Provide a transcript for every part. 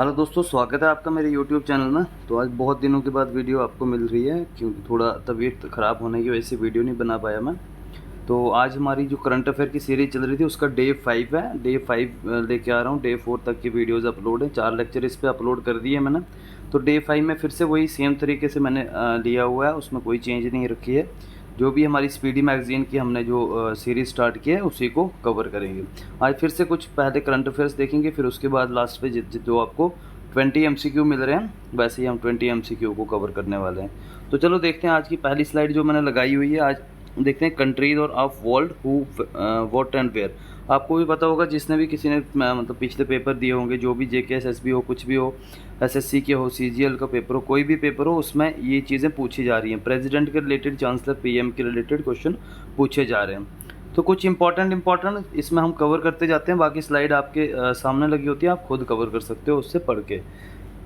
Hello दोस्तों, स्वागत है आपका मेरे YouTube चैनल में। तो आज बहुत दिनों के बाद वीडियो आपको मिल रही है, क्योंकि थोड़ा तबीयत ख़राब होने की वजह से वीडियो नहीं बना पाया मैं। तो आज हमारी जो करंट अफेयर की सीरीज चल रही थी उसका डे 5 है। डे 5 लेके आ रहा हूँ। डे 4 तक की वीडियोज़ अपलोड है, 4 लेक्चर इस पर अपलोड कर दिए मैंने। तो डे 5 में फिर से वही सेम तरीके से मैंने लिया हुआ है, उसमें कोई चेंज नहीं रखी है। जो भी हमारी स्पीडी मैगजीन की हमने जो सीरीज़ स्टार्ट की है उसी को कवर करेंगे। आज फिर से कुछ पहले करंट अफेयर्स देखेंगे, फिर उसके बाद लास्ट पे जो आपको 20 MCQ मिल रहे हैं, वैसे ही हम 20 MCQ को कवर करने वाले हैं। तो चलो देखते हैं आज की पहली स्लाइड जो मैंने लगाई हुई है। आज देखते हैं कंट्रीज और of world who what and where. आपको भी पता होगा, जिसने भी किसी ने मतलब पिछले पेपर दिए होंगे, जो भी JK SSB हो, कुछ भी हो, SSC के हो, CGL का पेपर हो, कोई भी पेपर हो, उसमें ये चीज़ें पूछी जा रही हैं। प्रेसिडेंट के रिलेटेड, चांसलर PM के रिलेटेड क्वेश्चन पूछे जा रहे हैं। तो कुछ इंपॉर्टेंट इसमें हम कवर करते जाते हैं। बाकी स्लाइड आपके सामने लगी होती है, आप खुद कवर कर सकते हो उससे पढ़ के।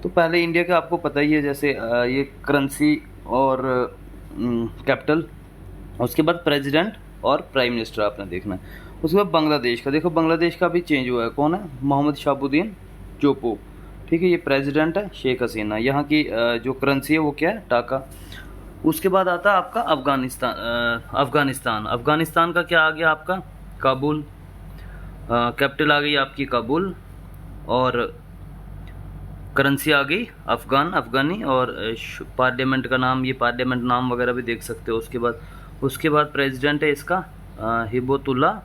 तो पहले इंडिया का आपको पता ही है, जैसे ये करेंसी और कैपिटल, उसके बाद प्रेसिडेंट और प्राइम मिनिस्टर आपने देखना है। उसके बाद बांग्लादेश का देखो, बांग्लादेश का भी चेंज हुआ है। कौन है? मोहम्मद शाहबुद्दीन जोपो। ठीक है, ये प्रेसिडेंट है शेख हसीना। यहाँ की जो करेंसी है वो क्या है? टाका। उसके बाद आता है आपका अफगानिस्तान का क्या आ गया आपका? काबुल। कैपिटल आ गई आपकी काबुल, और करेंसी आ गई अफगानी, और पार्लियामेंट का नाम, ये पार्लियामेंट नाम वगैरह भी देख सकते हो। उसके बाद प्रेसिडेंट है इसका हिबतुल्ला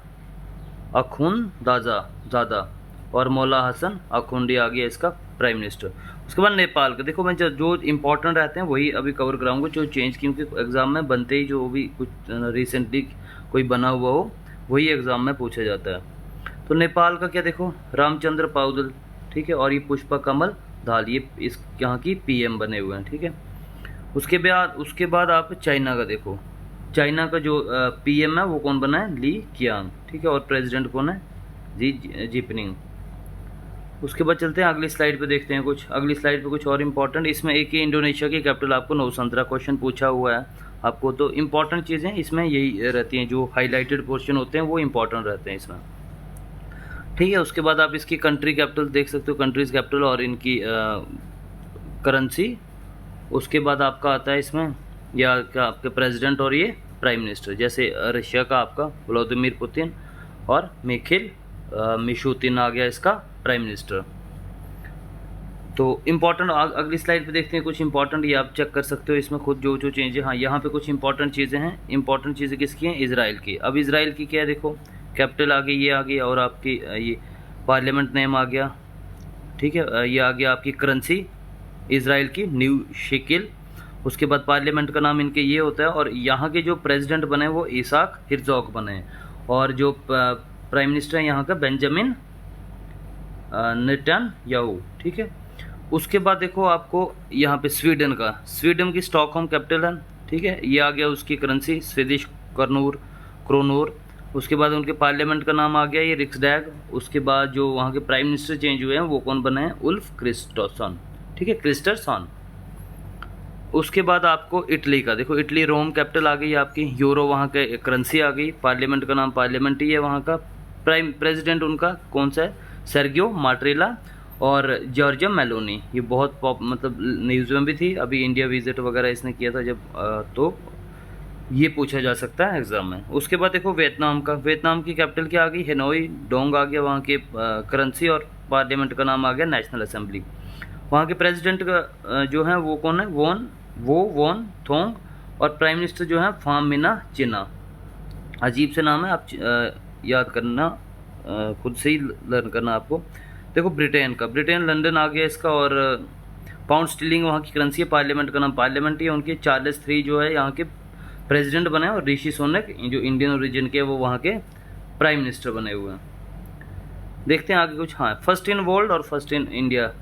अखुंदाज़ादा, और मौला हसन अखुंडी आ गया इसका प्राइम मिनिस्टर। उसके बाद नेपाल का देखो, मैं जो इंपॉर्टेंट रहते हैं वही अभी कवर कराऊंगा, जो चेंज, क्योंकि एग्ज़ाम में बनते ही जो भी कुछ रिसेंटली कोई बना हुआ हो वही एग्ज़ाम में पूछा जाता है। तो नेपाल का क्या देखो, रामचंद्र पौडेल, ठीक है, और ये पुष्पा कमल दाहाल, ये इस यहाँ की PM बने हुए हैं। ठीक है, उसके बाद आप चाइना का देखो, चाइना का जो PM है वो कौन बना है? ली कियांग। ठीक है, और प्रेसिडेंट कौन है? Xi Jinping. उसके बाद चलते हैं अगली स्लाइड पे, देखते हैं कुछ अगली स्लाइड पे कुछ और इम्पोर्टेंट। इसमें एक ही इंडोनेशिया की कैपिटल आपको नौसंतरा क्वेश्चन पूछा हुआ है आपको। तो इम्पोर्टेंट चीज़ें इसमें यही रहती हैं, जो हाईलाइटेड पोर्शन होते हैं वो इम्पोर्टेंट रहते हैं इसमें। ठीक है, उसके बाद आप इसकी कंट्री कैपिटल देख सकते हो, कंट्रीज कैपिटल और इनकी करेंसी। उसके बाद आपका आता है इसमें या क्या आपके प्रेसिडेंट और ये प्राइम मिनिस्टर, जैसे रशिया का आपका व्लादिमीर पुतिन और मिखिल मिशूतिन आ गया इसका प्राइम मिनिस्टर। तो इम्पॉर्टेंट अगली स्लाइड पे देखते हैं कुछ इंपॉर्टेंट, ये आप चेक कर सकते हो इसमें खुद जो चेंज है। हाँ, यहाँ पे कुछ इंपॉर्टेंट चीज़ें हैं। इंपॉर्टेंट चीज़ें किसकी हैं? इजराइल की। अब इजराइल की क्या है देखो, कैपिटल आ गई, ये आ गई, और आपकी ये पार्लियामेंट नेम आ गया। ठीक है, ये आ गया आपकी करेंसी इजराइल की न्यू शेकिल। उसके बाद पार्लियामेंट का नाम इनके ये होता है, और यहाँ के जो प्रेसिडेंट बने वो इसाक हिरजॉग बने हैं, और जो प्राइम मिनिस्टर है यहाँ का बेंजामिन नेतन्याहू। ठीक है, उसके बाद देखो आपको यहाँ पे स्वीडन की स्टॉकहोम कैपिटल है। ठीक है, ये आ गया उसकी करेंसी स्वीडिश क्रोनूर। उसके बाद उनके पार्लियामेंट का नाम आ गया ये रिक्सडैग। उसके बाद जो वहाँ के प्राइम मिनिस्टर चेंज हुए हैं वो कौन बने हैं? Ulf Kristersson. ठीक है, क्रिस्टर्सन। उसके बाद आपको इटली का देखो, इटली रोम कैपिटल आ गई आपकी, यूरो वहाँ के करेंसी आ गई, पार्लियामेंट का नाम पार्लियामेंट ही है वहाँ का। प्रेसिडेंट उनका कौन सा है? सर्गियो माट्रेला और जॉर्जिया मेलोनी। ये बहुत मतलब न्यूज़ में भी थी, अभी इंडिया विजिट वगैरह इसने किया था जब, तो ये पूछा जा सकता है एग्जाम में। उसके बाद देखो वियतनाम की कैपिटल क्या आ गई? हेनोई। डोंग आ गया वहाँ के करेंसी, और पार्लियामेंट का नाम आ गया नेशनल असेंबली। वहाँ के प्रेसिडेंट का जो है वो कौन है? वोन थोंग, और प्राइम मिनिस्टर जो है फाम मिना चिना। अजीब से नाम है, आप याद करना, खुद से ही लर्न करना आपको। देखो ब्रिटेन लंदन आ गया इसका, और पाउंड स्टिलिंग वहाँ की करेंसी है, पार्लियामेंट का नाम पार्लियामेंट ही है उनके। चार्ल्स III जो है यहाँ के प्रेसिडेंट बने हैं, और ऋषि सुनक जो इंडियन ओरिजिन के वो वहाँ के प्राइम मिनिस्टर बने हुए हैं। देखते हैं आगे कुछ। हाँ, फर्स्ट इन वर्ल्ड और फर्स्ट इन इंडिया,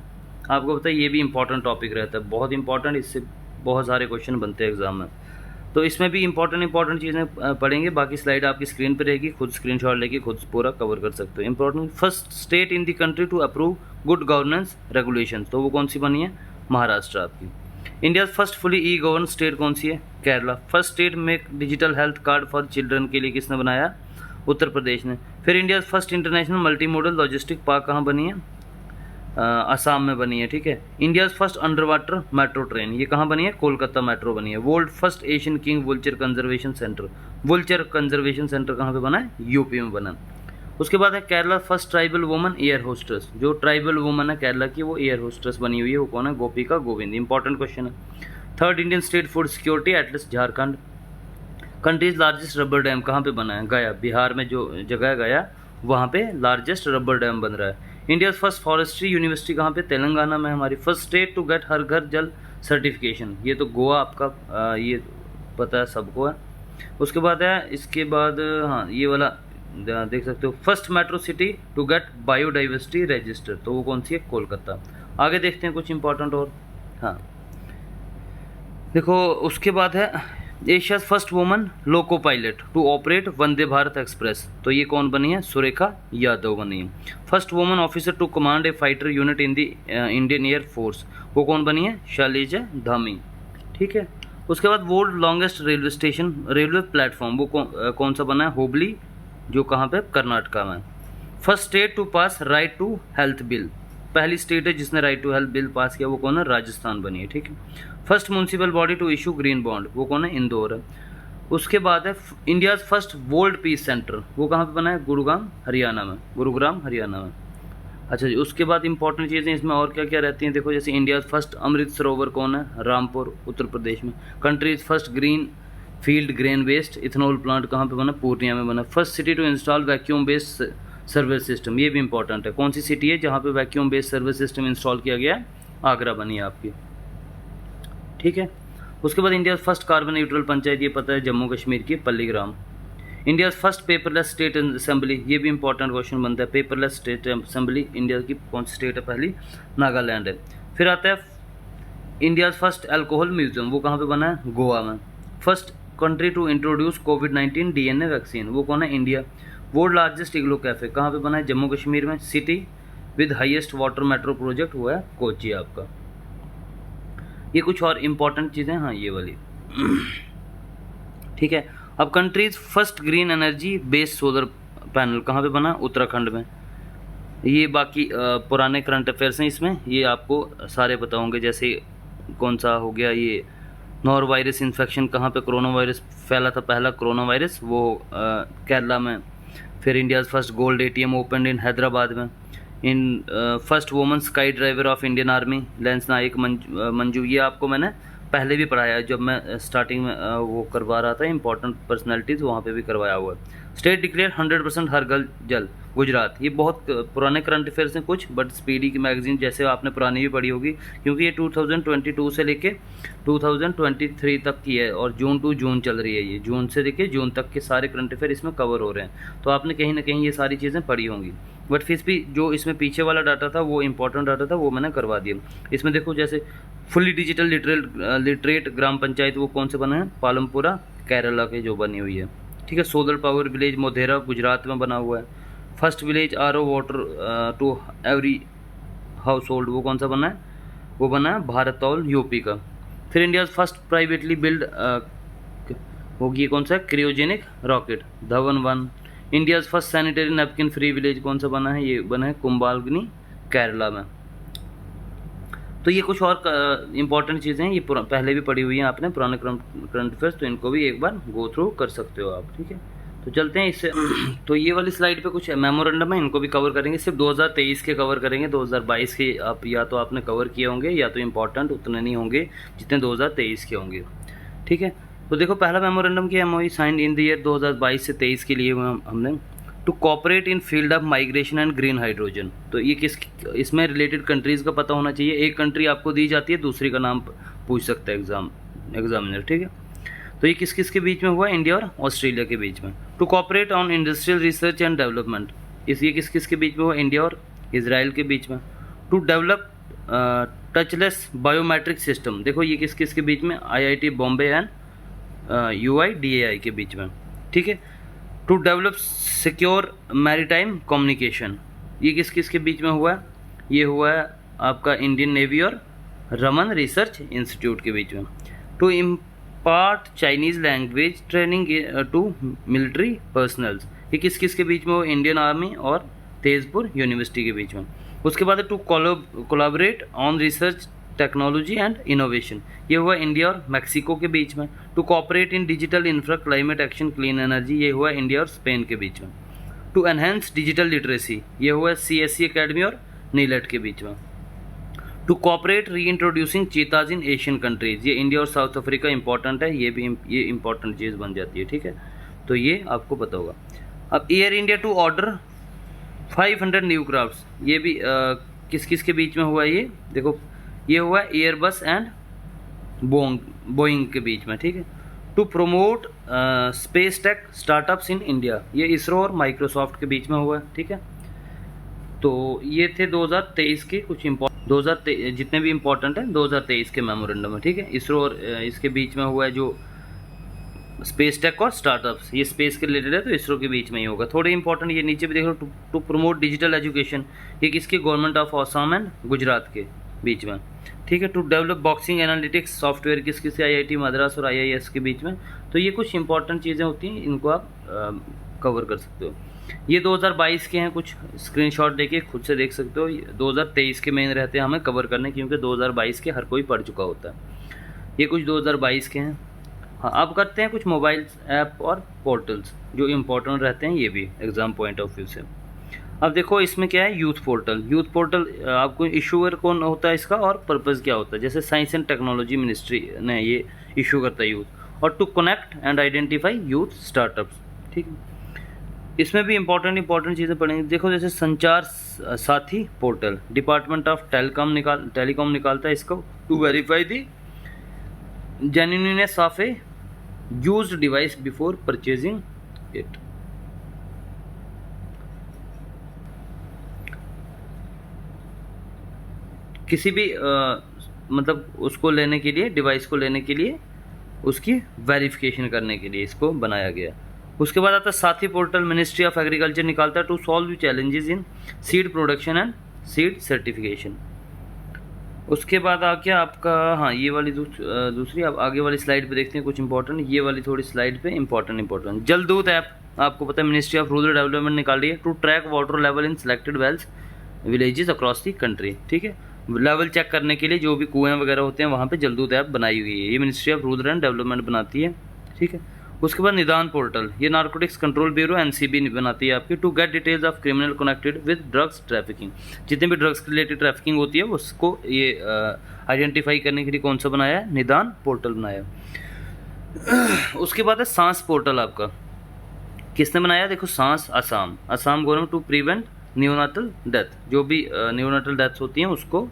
आपको पता है ये भी इंपॉर्टेंट टॉपिक रहता है, बहुत इंपॉर्टेंट, इससे बहुत सारे क्वेश्चन बनते हैं एग्जाम में। तो इसमें भी इंपॉर्टेंट चीज़ें पढ़ेंगे। बाकी स्लाइड आपकी स्क्रीन पर रहेगी, खुद स्क्रीनशॉट लेके खुद पूरा कवर कर सकते हो। Important, first state in the country to approve good governance regulation, तो वो कौन सी बनी है? महाराष्ट्र आपकी। India first fully govern state कौन सी है? Kerala. First state make digital health card for children के लिए किसने बनाया? उत्तर प्रदेश ने। फिर India first international multi modal logistic park कहाँ बनी है? असम में बनी है, ठीक है। India's first underwater metro train, ये कहाँ बनी है, कोलकाता मेट्रो बनी है। World first Asian king vulture conservation centre, vulture conservation centre कहाँ पे बना है, यूपी में बना। उसके बाद है Kerala first tribal woman air hostess, जो ट्राइबल वुमन है केरला की वो एयर होस्टेस बनी हुई है, वो कौन है, गोपिका गोविंद। इंपॉर्टेंट क्वेश्चन है। Third Indian state food security Atlas Jharkhand. Countries largest rubber dam कहाँ पे बना है, गया, बिहार में जो जगह है गया, वहाँ पे लार्जेस्ट रबर डैम बन रहा है। इंडिया फर्स्ट फॉरेस्ट्री यूनिवर्सिटी कहाँ पे, तेलंगाना में हमारी। First state to get Har Ghar Jal certification, ये तो गोवा आपका, ये पता है सबको है। उसके बाद है, इसके बाद हाँ ये वाला देख सकते हो, first metro city to get biodiversity register, तो वो कौन सी है, कोलकाता। आगे देखते हैं कुछ इंपॉर्टेंट और, हाँ देखो उसके बाद है Asia's first woman loco pilot to operate Vande Bharat express, तो ये कौन बनी है, सुरेखा यादव बनी है। First woman officer to command a fighter unit in the Indian Air Force, वो कौन बनी है, शैलेजा धामी, ठीक है। उसके बाद world longest railway station, railway platform, वो कौन सा बना है, हुबली, जो कहाँ पे, कर्नाटका में। First state to pass right to health bill, पहली स्टेट है जिसने right to health bill pass किया, वो कौन है, राजस्थान बनी है, ठीक है। First municipal body to issue green bond, वो कौन है, इंदौर है। उसके बाद है India's first world peace centre, वो कहाँ पे बना है, गुरुग्राम हरियाणा में, गुरुग्राम हरियाणा में। अच्छा जी, उसके बाद इंपॉर्टेंट चीज़ें इसमें और क्या क्या रहती हैं, देखो जैसे इंडियाज फर्स्ट अमृत सरोवर कौन है, रामपुर उत्तर प्रदेश में। Country's first greenfield grain waste ethanol plant कहाँ पे बना, पूर्णिया में बना। First city to install vacuum based service system, ये भी इंपॉर्टेंट है, कौन सी सिटी है जहाँ पे vacuum based service system install किया गया है, आगरा बनी है आपकी, ठीक है। उसके बाद India first carbon neutral panchayat, ये पता है जम्मू कश्मीर की Palligram. India first paperless state assembly, ये भी इंपॉर्टेंट क्वेश्चन बनता है, पेपरलेस स्टेट असेंबली इंडिया की कौन सी स्टेट है, पहली नागालैंड है। फिर आता है इंडिया फर्स्ट अल्कोहल म्यूजियम, वो कहाँ पे बना है, गोवा में। फर्स्ट कंट्री टू इंट्रोड्यूस कोविड-19 DNA वैक्सीन, वो कौन है, India. World largest igloo cafe कहाँ पे बना है, जम्मू कश्मीर में। City with highest water metro project हुआ है कोची आपका। ये कुछ और इम्पोर्टेंट चीज़ें, हाँ ये वाली, ठीक है। अब countries first green energy based solar panel कहाँ पे बना, उत्तराखंड में। ये बाकी पुराने करंट अफेयर्स हैं इसमें, ये आपको सारे बताऊंगे, जैसे कौन सा हो गया ये नॉर वायरस इन्फेक्शन, कहाँ पे कोरोना वायरस फैला था, पहला कोरोना वायरस वो केरला में। फिर India's first gold ATM open in Hyderabad में। In first woman sky driver of Indian army lance Naik Manju, ये आपको मैंने पहले भी पढ़ाया है, जब मैं स्टार्टिंग में वो करवा रहा था इंपॉर्टेंट पर्सनैलिटीज़, वहाँ पे भी करवाया हुआ है। स्टेट डिक्लेयर 100% हर घर जल, गुजरात। ये बहुत पुराने करंट अफेयर्स हैं कुछ, बट स्पीडी की मैगजीन जैसे आपने पुरानी भी पढ़ी होगी, क्योंकि ये 2022 से लेके 2023 तक की है, और जून टू जून चल रही है, ये जून से लेके जून तक के सारे करंट अफेयर इसमें कवर हो रहे हैं, तो आपने कहीं ना कहीं ये सारी चीज़ें पढ़ी होंगी। बट फिर भी जो इसमें पीछे वाला डाटा था, वो इंपॉर्टेंट डाटा था, वो मैंने करवा दिया। इसमें देखो जैसे फुली डिजिटल लिटरेट ग्राम पंचायत, वो कौन से बना है, पालमपुरा केरला के जो बनी हुई है, ठीक है। Solar power village Modhera Gujarat में बना हुआ है। First village RO water to every household, वो कौन सा बना है, वो बना है भारतौल यूपी का। फिर इंडिया फर्स्ट प्राइवेटली बिल्ड होगी, कौन सा, cryogenic rocket Dhawan 1। India's first sanitary napkin free village कौन सा बना है, ये बना है कुंभालगनी केरला में। तो ये कुछ और इंपॉर्टेंट चीज़ें हैं, ये पहले भी पढ़ी हुई हैं आपने पुराने करंट अफेयर्स, तो इनको भी एक बार गो थ्रू कर सकते हो आप, ठीक है। तो चलते हैं इससे तो ये वाली स्लाइड पे कुछ मेमोरेंडम है, इनको भी कवर करेंगे। सिर्फ 2023 के कवर करेंगे, 2022 के आप या तो आपने कवर किए होंगे या तो इम्पोर्टेंट उतने नहीं होंगे जितने 2023 के होंगे, ठीक है। तो देखो पहला मेमोरेंडम की MOU signed in the year 2022 से 23 के लिए हमने to cooperate in field of migration and green hydrogen. तो ये इसमें रिलेटेड कंट्रीज़ का पता होना चाहिए। एक कंट्री आपको दी जाती है, दूसरी का नाम पूछ सकता है एग्जामिनर, ठीक है। तो ये किस किस के बीच में हुआ, इंडिया और ऑस्ट्रेलिया के बीच में। To cooperate on industrial research and development, ये किस किस के बीच में हुआ, इंडिया और इजराइल के बीच में। To develop touchless biometric system, देखो ये किस किस के बीच में, IIT बॉम्बे एंड UIDAI के बीच में, ठीक है। To develop secure maritime communication, ये किस किस के बीच में हुआ है, ये हुआ है आपका इंडियन नेवी और रमन रिसर्च इंस्टीट्यूट के बीच में। To impart Chinese language training to military personnels, ये किस किस के बीच में हो, इंडियन आर्मी और तेजपुर यूनिवर्सिटी के बीच में। उसके बाद to collaborate on research technology and innovation, ये हुआ इंडिया और मैक्सिको के बीच में। To cooperate in digital infra, climate action, clean energy, ये हुआ इंडिया और स्पेन के बीच में। टू एनहेंस डिजिटल लिटरेसी, ये हुआ CSC एकेडमी और नीलेट के बीच में। टू कोऑपरेट री इंट्रोड्यूसिंग चीताज इन एशियन कंट्रीज, ये इंडिया और साउथ अफ्रीका इंपॉर्टेंट है, ये इंपॉर्टेंट चीज़ बन जाती है, ठीक है, तो ये आपको पता होगा। अब Air India to order 500 new crafts, ये भी किस किस के बीच में हुआ है, ये देखो, ये हुआ एयरबस एंड बोइंग के बीच में, ठीक है। To promote space tech startups in India, ये इसरो और माइक्रोसॉफ्ट के बीच में हुआ है, ठीक है। तो ये थे 2023 के कुछ जितने भी इंपॉर्टेंट हैं 2023 के मेमोरेंडम में, ठीक है। इसरो और इसके बीच में हुआ है जो स्पेस टेक और स्टार्टअप्स, ये स्पेस के रिलेटेड है तो इसरो के बीच में ही होगा। थोड़े इंपॉर्टेंट ये नीचे भी देख लो, टू प्रमोट डिजिटल एजुकेशन, ये किसके, government of Assam and Gujarat के बीच में, ठीक है। To develop boxing analytics software, किसके से, IIT मद्रास और IIS के बीच में। तो ये कुछ इंपॉर्टेंट चीज़ें होती हैं, इनको आप कवर कर सकते हो। ये 2022 के हैं, कुछ स्क्रीनशॉट लेके खुद से देख सकते हो। 2023 के मेन रहते हैं हमें कवर करने, क्योंकि 2022 के हर कोई पढ़ चुका होता है। ये कुछ 2022 के हैं। हाँ, अब करते हैं कुछ मोबाइल ऐप और पोर्टल्स जो इम्पोर्टेंट रहते हैं, ये भी एग्ज़ाम पॉइंट ऑफ व्यू से। अब देखो इसमें क्या है, यूथ पोर्टल। यूथ पोर्टल आपको इशूअर कौन होता है इसका और पर्पज़ क्या होता है, जैसे साइंस एंड टेक्नोलॉजी मिनिस्ट्री ने ये इशू करता है यूथ। और to connect and identify youth startups, ठीक है। इसमें भी इंपॉर्टेंट चीज़ें पढ़ेंगे। देखो जैसे संचार साथी पोर्टल, डिपार्टमेंट ऑफ टेलीकॉम निकालता है इसको। To verify the genuineness of a used device before purchasing it. किसी भी मतलब उसको लेने के लिए, डिवाइस को लेने के लिए उसकी वेरिफिकेशन करने के लिए इसको बनाया गया। उसके बाद आता है साथी पोर्टल, मिनिस्ट्री ऑफ एग्रीकल्चर निकालता है। To solve challenges in seed production and seed certification. उसके बाद आ गया आपका, हाँ ये वाली दूसरी, अब आगे वाली स्लाइड पे देखते हैं कुछ इंपॉर्टेंट। ये वाली थोड़ी स्लाइड पे इंपॉर्टेंट जलदूत ऐप, आपको पता है मिनिस्ट्री ऑफ रूरल डेवलपमेंट निकाल रही है। To track water level in selected wells villages across the country, ठीक है। लेवल चेक करने के लिए जो भी कुएं वगैरह होते हैं वहाँ पे जलदूत ऐप बनाई हुई है, ये ministry of rural and development बनाती है, ठीक है। उसके बाद निदान पोर्टल, ये नारकोटिक्स कंट्रोल ब्यूरो NCB बनाती है आपकी। To get details of criminal connected with drugs trafficking, जितने भी ड्रग्स रिलेटेड ट्रैफिकिंग होती है उसको ये आइडेंटिफाई करने के लिए कौन सा बनाया है, निदान पोर्टल बनाया। उसके बाद है सांस पोर्टल, आपका किसने बनाया, देखो सांस Assam government. To prevent neonatal death, जो भी न्यूनाटल डेथ्स होती हैं उसको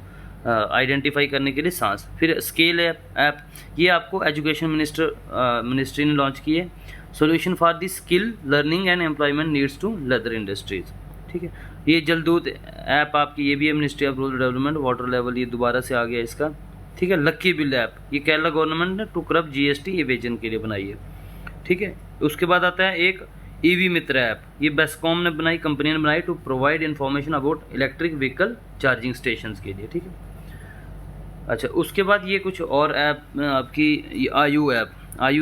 आइडेंटिफाई करने के लिए सांस। फिर स्केल ऐप, ये आपको एजुकेशन मिनिस्ट्री ने लॉन्च की है। Solution for the skill learning and employment needs to leather industries, ठीक है। ये जलदूत ऐप आपकी, ये भी है ministry of rural development. Water level ये दोबारा से आ गया इसका, ठीक है। लक्की बिल ऐप, ये केरला गवर्नमेंट ने टू करब GST इवेजन के लिए बनाई है, ठीक है। उसके बाद आता है एक EV मित्र ऐप, ये बेस्कॉम ने बनाई, कंपनी ने बनाई। To provide information about electric vehicle charging station के लिए, ठीक है। अच्छा, उसके बाद ये कुछ और ऐप आपकी आयु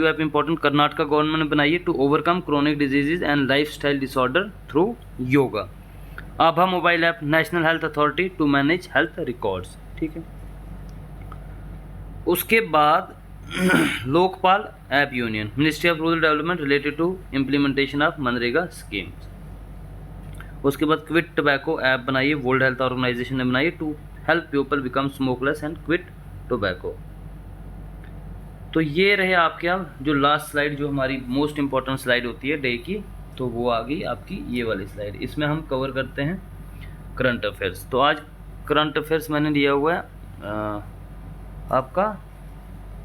ऐप इंपॉर्टेंट, कर्नाटका गवर्नमेंट ने बनाई है। To overcome chronic diseases and lifestyle disorder through yoga. आभा mobile app, national health authority to manage health records, ठीक है। उसके बाद Lokpal app union, ministry of rural development related to implementation of मनरेगा स्कीम्स। उसके बाद क्विट टोबैको ऐप बनाई है, वर्ल्ड हेल्थ ऑर्गेनाइजेशन ने बनाई है। To help people become smokeless and quit tobacco. तो ये रहे आपके अब जो लास्ट स्लाइड, जो हमारी मोस्ट इंपॉर्टेंट स्लाइड होती है डे की, तो वो आ गई आपकी ये वाली स्लाइड। इसमें हम कवर करते हैं करंट अफेयर्स। तो आज करंट अफेयर्स मैंने लिया हुआ है आपका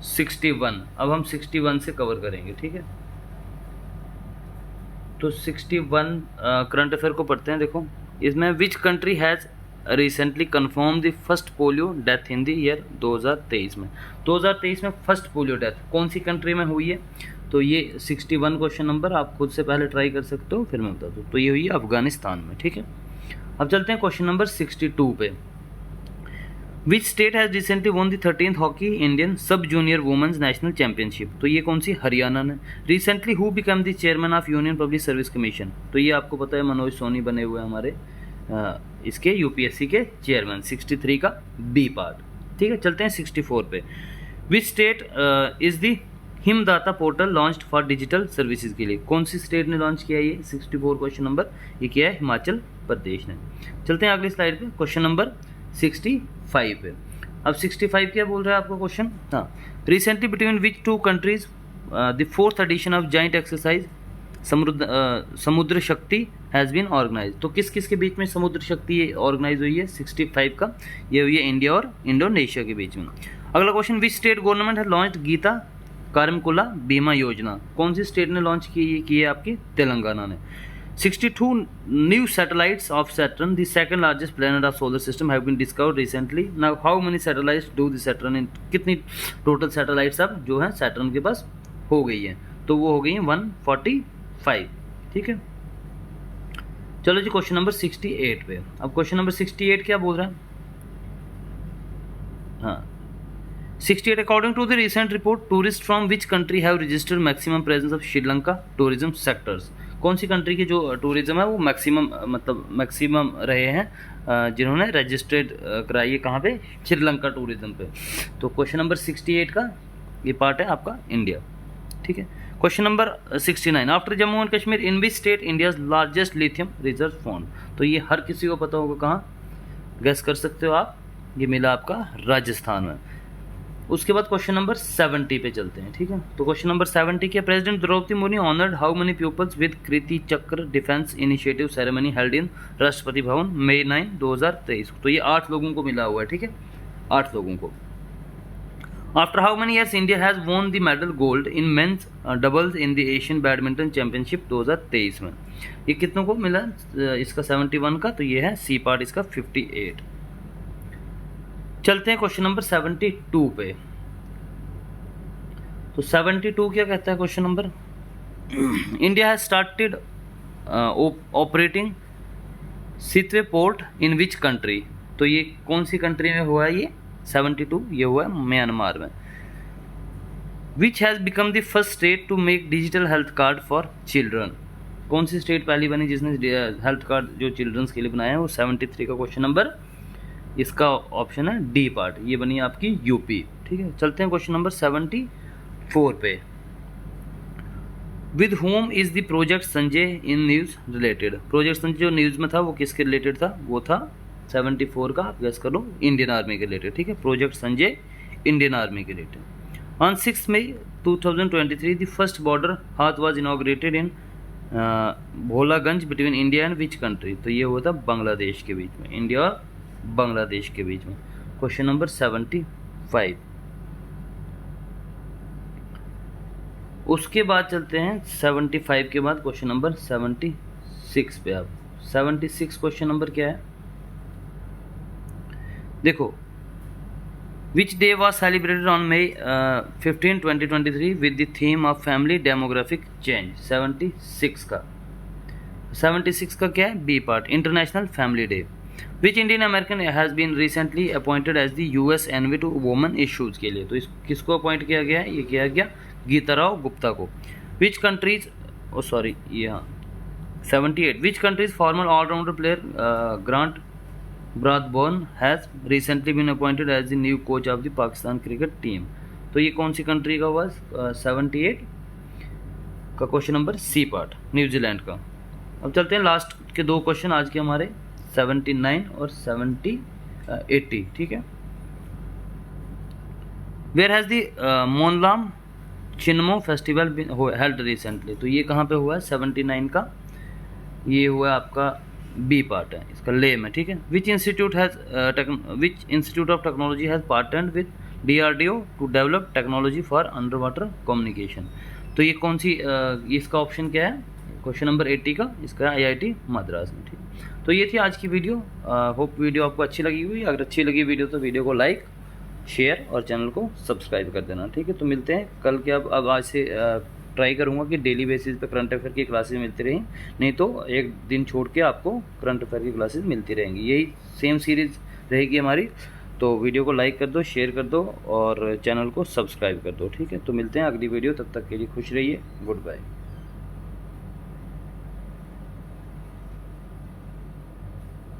61। अब हम 61 से कवर करेंगे, ठीक है। तो 61 करंट अफेयर को पढ़ते हैं। देखो इसमें which country has recently confirm the first polio death in the year 2023 में। 2023 में फर्स्ट पोलियो डेथ कौन सी कंट्री में हुई है, तो ये 61 क्वेश्चन नंबर आप खुद से पहले ट्राई कर सकते हो, फिर मैं बता दूँ। तो ये हुई है अफगानिस्तान में, ठीक है। अब चलते हैं क्वेश्चन नंबर 62 पे। Which state has recently won the 13th hockey Indian sub junior women's national championship, तो ये कौन सी, हरियाणा ने। Recently who become the chairman of union public service commission, तो ये आपको पता है मनोज सोनी बने हुए हमारे इसके यूपीएससी के चेयरमैन। 63 का बी पार्ट। ठीक है, चलते हैं 64 पे। Which state is the Himdata portal launched for digital services के लिए? कौन सी स्टेट ने लॉन्च किया ये? 64 क्वेश्चन नंबर। ये किया है हिमाचल प्रदेश ने। चलते हैं अगली स्लाइड पे, क्वेश्चन नंबर 65 पे। अब 65 क्या बोल रहा है आपको क्वेश्चन? हाँ, recently between which two countries the 4th edition of joint exercise Samudra Shakti has been organise. तो किस किस के बीच में समुद्र शक्ति ऑर्गेनाइज हुई है? 65 का ये हुई है इंडिया और इंडोनेशिया के बीच में। अगला क्वेश्चन, विच स्टेट गवर्नमेंट है लॉन्च्ड गीता कारमकुला बीमा योजना? कौन सी स्टेट ने लॉन्च की है? आपकी तेलंगाना ने। 62 new satellites of Saturn, the second largest planet of solar system, have been discovered recently. Now, how many satellites do the Saturn in? कितनी टोटल सैटेलाइट्स अब जो है सैटर्न के पास हो गई है? तो वो हो गई है 145। ठीक है, चलो जी क्वेश्चन नंबर 68 पे। अब क्वेश्चन नंबर 68 क्या बोल रहा है? हाँ, 68 according to the recent report, tourist from which country have registered maximum presence of Sri Lanka tourism sectors? कौन सी कंट्री की जो टूरिज्म है वो मैक्सिमम रहे हैं जिन्होंने रजिस्टर्ड कराई है? कहाँ पे? श्रीलंका टूरिज्म पे। तो क्वेश्चन नंबर 68 का ये पार्ट है आपका इंडिया। ठीक है, question number 69, after Jammu and Kashmir in which state India's largest lithium reserve found? तो ये हर किसी को पता होगा, कहाँ गैस कर सकते हो आप? ये मिला आपका राजस्थान में। उसके बाद क्वेश्चन नंबर 70 पे चलते हैं। ठीक है, तो क्वेश्चन नंबर 70 के, president Draupadi Murmu honoured how many peoples with Kirti Chakra defence initiative ceremony held in Rashtrapati Bhavan मई 9, 2023? तो ये 8 लोगों को मिला हुआ है। ठीक है, 8 लोगों को। After how many years India has won the medal gold in men's doubles in the Asian badminton championship 2023 में? ये कितनों को मिला इसका? 71 का। तो ये है सी पार्ट इसका 58। चलते हैं क्वेश्चन नंबर 72 पे। तो 72 क्या कहता है question number? India has started operating Sittwe port in which country? तो ये कौन सी कंट्री में हुआ है ये? 72 ये हुआ है म्यांमार में। Which has become the first state to make digital health card for children? कौन सी स्टेट पहली बनी जिसने हेल्थ कार्ड जो चिल्ड्रंस के लिए बनाया है? वो 73 का क्वेश्चन नंबर, इसका ऑप्शन है डी पार्ट, ये बनी आपकी यूपी। ठीक है, चलते हैं क्वेश्चन नंबर 74 पे। With home is the project Sanjay in news related? Project Sanjay जो न्यूज में था वो किसके रिलेटेड था? वो था 74 का, आप गेस कर लो, इंडियन आर्मी के रिलेटेड। ठीक है, प्रोजेक्ट संजय इंडियन आर्मी के related. On 6 May 2023 the first border haat was inaugurated in Bholaganj between India and which country? तो ये हुआ था बांग्लादेश के बीच में, इंडिया और बांग्लादेश के बीच में। Question number 75। उसके बाद चलते हैं 75 के बाद क्वेश्चन नंबर 76 पे। आप 76 क्वेश्चन नंबर क्या है? देखो, which day was celebrated on May 15, 2023 with the theme of family demographic change? 76 का। 76 का क्या है? B part, international family day. Which Indian American has been recently appointed as the US envoy to women issues के लिए? तो इस किसको appoint किया गया है? ये किया गया गीताराव गुप्ता को। विच कंट्रीज, ओ सॉरी यहाँ 78, which countries former all rounder player Grant Bradburn has recently been appointed as the new coach of the Pakistan cricket team? तो ये कौन सी कंट्री का हुआ? 78 का question number C part, New Zealand का। अब चलते हैं लास्ट के 2 क्वेश्चन आज के हमारे, 79 और 80। ठीक है, where has the Monlam Chenmo festival held recently? तो ये कहाँ पे हुआ है? 79 का ये हुआ आपका बी पार्ट है इसका, ले में। ठीक है, which institute of technology has partnered with DRDO to develop technology for under water communication? तो ये कौन सी इसका ऑप्शन क्या है? क्वेश्चन नंबर 80 का इसका IIT मद्रास में। ठीक, तो ये थी आज की वीडियो। होप वीडियो आपको अच्छी लगी हुई। अगर अच्छी लगी वीडियो तो वीडियो को लाइक, शेयर और चैनल को सब्सक्राइब कर देना। ठीक है, तो मिलते हैं कल के। अब आज से ट्राई करूँगा कि डेली बेसिस पे करंट अफेयर की क्लासेस मिलती रहें, नहीं तो एक दिन छोड़ के आपको करंट अफेयर की क्लासेस मिलती रहेंगी। यही सेम सीरीज़ रहेगी हमारी। तो वीडियो को लाइक कर दो, शेयर कर दो और चैनल को सब्सक्राइब कर दो। ठीक है, तो मिलते हैं अगली वीडियो। तब तक के लिए खुश रहिए। Good bye.